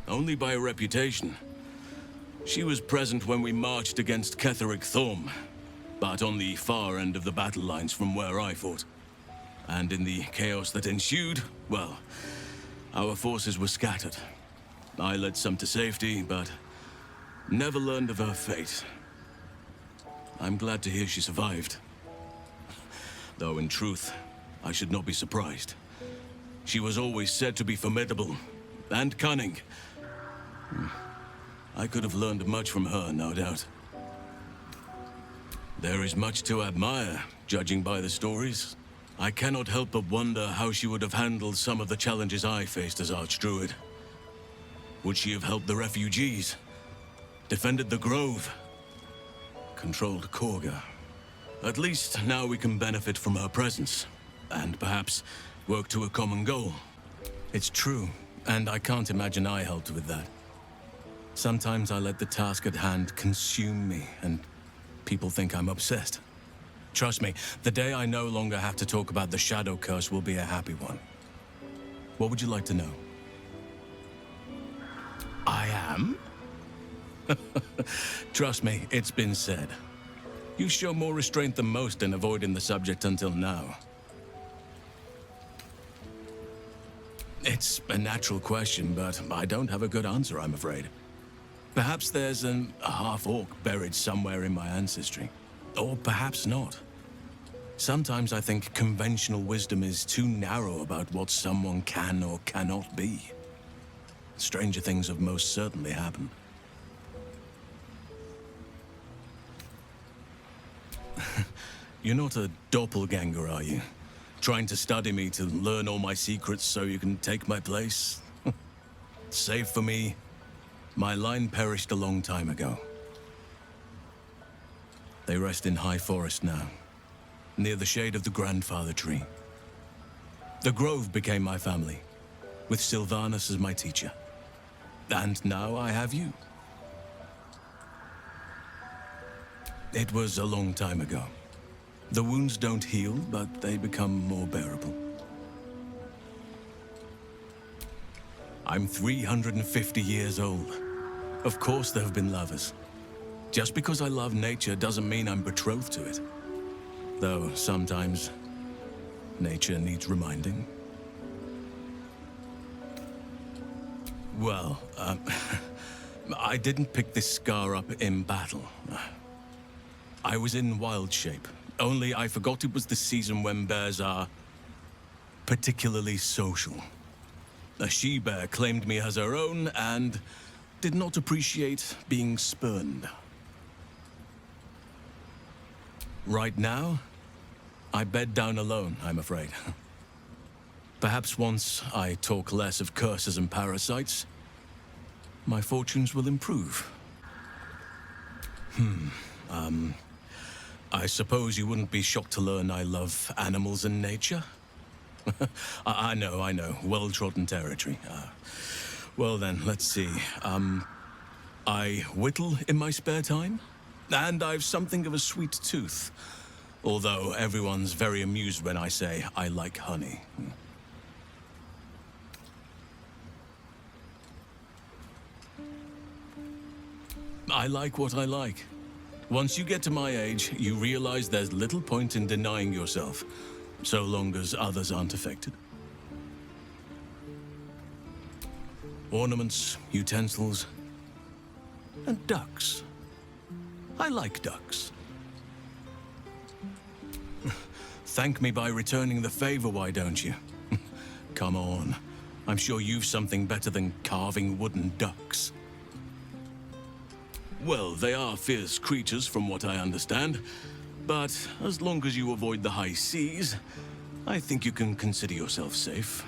only by reputation. She was present when we marched against Ketheric Thorm, but on the far end of the battle lines from where I fought. And in the chaos that ensued, well, our forces were scattered. I led some to safety, but never learned of her fate. I'm glad to hear she survived. Though in truth, I should not be surprised. She was always said to be formidable and cunning. I could have learned much from her, no doubt. There is much to admire, judging by the stories. I cannot help but wonder how she would have handled some of the challenges I faced as Archdruid. Would she have helped the refugees? Defended the Grove? Controlled Korga? At least now we can benefit from her presence, and perhaps work to a common goal. It's true, and I can't imagine I helped with that. Sometimes I let the task at hand consume me, and people think I'm obsessed. Trust me, the day I no longer have to talk about the Shadow Curse will be a happy one. What would you like to know? I am? Trust me, it's been said. You show more restraint than most in avoiding the subject until now. It's a natural question, but I don't have a good answer, I'm afraid. Perhaps there's a half-orc buried somewhere in my ancestry. Or perhaps not. Sometimes I think conventional wisdom is too narrow about what someone can or cannot be. Stranger things have most certainly happened. You're not a doppelganger, are you? Trying to study me to learn all my secrets so you can take my place? Save for me, my line perished a long time ago. They rest in High Forest now, near the shade of the grandfather tree. The Grove became my family, with Sylvanas as my teacher. And now I have you. It was a long time ago. The wounds don't heal, but they become more bearable. I'm 350 years old. Of course there have been lovers. Just because I love nature doesn't mean I'm betrothed to it. Though sometimes nature needs reminding. Well, I didn't pick this scar up in battle. I was in wild shape. Only I forgot it was the season when bears are particularly social. A she-bear claimed me as her own and did not appreciate being spurned. Right now, I bed down alone, I'm afraid. Perhaps once I talk less of curses and parasites, my fortunes will improve. I suppose you wouldn't be shocked to learn I love animals and nature? I know, well-trodden territory. Well then, let's see. I whittle in my spare time, and I've something of a sweet tooth. Although everyone's very amused when I say I like honey. I like what I like. Once you get to my age, you realize there's little point in denying yourself, so long as others aren't affected. Ornaments, utensils, and ducks. I like ducks. Thank me by returning the favor, why don't you? Come on. I'm sure you've something better than carving wooden ducks. Well, they are fierce creatures from what I understand, but as long as you avoid the high seas, I think you can consider yourself safe.